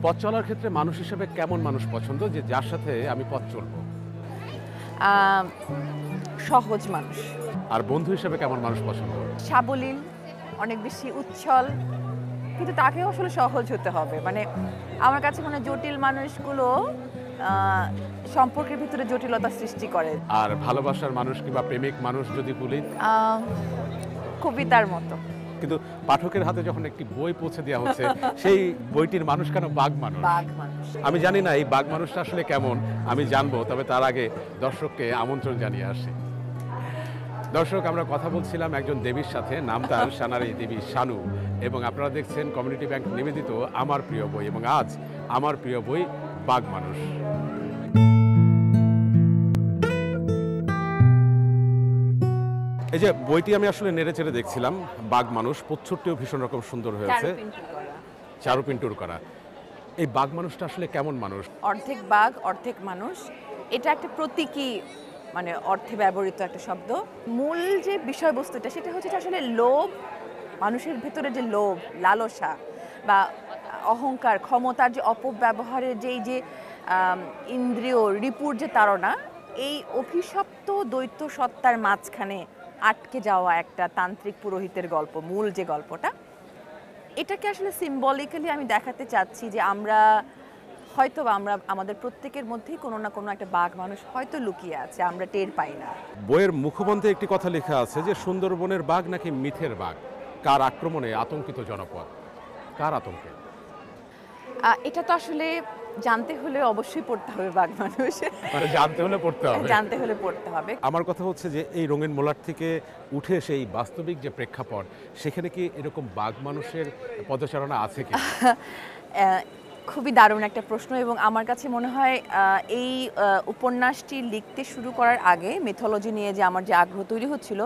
পথ চলার ক্ষেত্রে মানুষ হিসেবে কেমন মানুষ পছন্দ, যে যার সাথে আমি পথ চলবো? আহ, সহজ মানুষ, আর বন্ধু হিসেবে কেমন মানুষ পছন্দ? সাবলীল, অনেক বেশি উচ্ছল, কিন্তু তাকেও আসলে সহজ হতে হবে। মানে আমার কাছে মনে হয় জটিল মানুষগুলো সম্পর্কের ভিতরে জটিলতা সৃষ্টি করে। আর ভালোবাসার মানুষ কিংবা প্রেমিক মানুষ যদি বলি, আহ, কবিতার মতো। কিন্তু পাঠকের হাতে যখন একটি বই পৌঁছে দেওয়া হচ্ছে সেই বইটির মানুষ কেন বাঘ মানুষ? বাঘ মানুষ। আমি জানি না এই বাঘ মানুষটা আসলে কেমন, আমি জানবো, তবে তার আগে দর্শককে আমন্ত্রণ জানিয়ে আসি। দর্শক, আমরা কথা বলছিলাম একজন দেবীর সাথে, নাম তার সানারি দেবী শানু, এবং আপনারা দেখছেন কমিউনিটি ব্যাংক নিবেদিত আমার প্রিয় বই, এবং আজ আমার প্রিয় বই বাঘ মানুষ। এই যে বইটি আমি আসলে নেড়ে চেড়ে দেখছিলাম, বাঘ মানুষ, প্রচ্ছদটিও ভীষণ রকম সুন্দর হয়েছে, চারুপিন্টুর করা। এই বাঘ মানুষটা আসলে কেমন মানুষ? অর্ধেক বাঘ অর্ধেক মানুষ, এটা একটা প্রতীকী মানে অর্থে ব্যবহৃত একটা শব্দ। মূল যে বিষয়বস্তুটা সেটা হচ্ছে যে আসলে লোভ, মানুষের ভেতরে যে লোভ, লালসা বা অহংকার, ক্ষমতার যে অপব্যবহারের যে ইন্দ্রিয় রিপুর যে তাড়না, এই অভিশপ্ত দ্বৈত সত্তার মাঝখানে আটকে যাওয়া একটা তান্ত্রিক পুরোহিতের গল্প, মূল যে গল্পটা। এটাকে আসলে সিম্বলিক্যালি আমি দেখাতে চাচ্ছি যে আমরা আমাদের প্রত্যেকের মধ্যেই কোনো না কোনো একটা বাঘ মানুষ হয়তো লুকিয়ে আছে, আমরা টের পাই না। বইয়ের মুখবন্ধে একটি কথা লেখা আছে যে সুন্দরবনের বাঘ নাকি মিথের বাঘ, কার আক্রমণে আতঙ্কিত জনপদ, কার আতঙ্কে? এটা তো আসলে জানতে হলে অবশ্যই পড়তে হবে বাঘ মানুষ। মানে জানতে হলে পড়তে হবে। জানতে হলে পড়তে হবে। আমার কথা হচ্ছে যে এই রঙিন মোলার থেকে উঠে সেই বাস্তবিক যে প্রেক্ষাপট, সেখানে কি এরকম বাঘ মানুষের পদচারণা আছে কি? খুবই দারুণ একটা প্রশ্ন, এবং আমার কাছে মনে হয় এই উপন্যাসটি লিখতে শুরু করার আগে মিথোলজি নিয়ে যে আমার যে আগ্রহ তৈরি হচ্ছিল,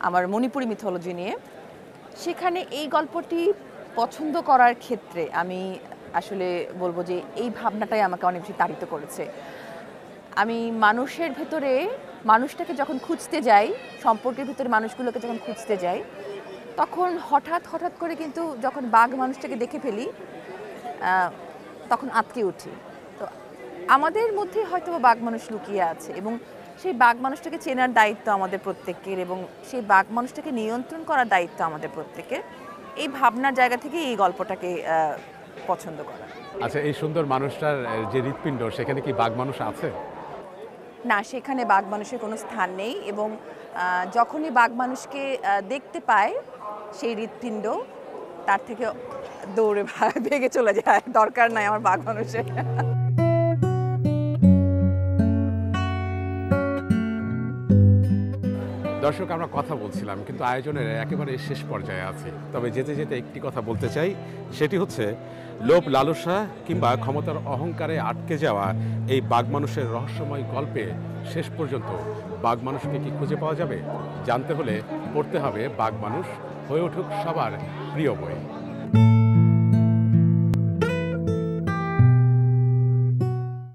আমার মণিপুরি মিথোলজি নিয়ে, সেখানে এই গল্পটি পছন্দ করার ক্ষেত্রে আমি আসলে বলবো যে এই ভাবনাটাই আমাকে অনেক বেশি তাড়িত করেছে। আমি মানুষের ভেতরে মানুষটাকে যখন খুঁজতে যাই, সম্পর্কের ভিতরে মানুষগুলোকে যখন খুঁজতে যাই, তখন হঠাৎ করে কিন্তু যখন বাঘ মানুষটাকে দেখে ফেলি, তখন আটকে উঠি। তো আমাদের মধ্যে হয়তো বাঘ মানুষ লুকিয়ে আছে, এবং সেই বাঘ মানুষটাকে চেনার দায়িত্ব আমাদের প্রত্যেকের, এবং সেই বাঘ মানুষটাকে নিয়ন্ত্রণ করার দায়িত্ব আমাদের প্রত্যেকের। এই ভাবনার জায়গা থেকে এই গল্পটাকে পছন্দ করা। আচ্ছা, এই সুন্দর মানুষটার যে হৃৎপিণ্ড, সেখানে কি বাঘ মানুষ আছে? না, সেখানে বাঘ মানুষের কোনো স্থান নেই, এবং যখনই বাঘ মানুষকে দেখতে পায় সেই হৃৎপিণ্ড তার থেকে দৌড়ে ভেগে চলে যায়, দরকার নাই আমার বাঘ মানুষের। দর্শক, আমরা কথা বলছিলাম, কিন্তু আয়োজনের একেবারে শেষ পর্যায়ে আছি। তবে যেতে যেতে একটি কথা বলতে চাই, সেটি হচ্ছে লোভ, লালসা কিংবা ক্ষমতার অহংকারে আটকে যাওয়া এই বাঘ মানুষের রহস্যময় গল্পে শেষ পর্যন্ত বাঘ মানুষকে কি খুঁজে পাওয়া যাবে? জানতে হলে পড়তে হবে বাঘ মানুষ, হয়ে উঠুক সবার প্রিয় বই।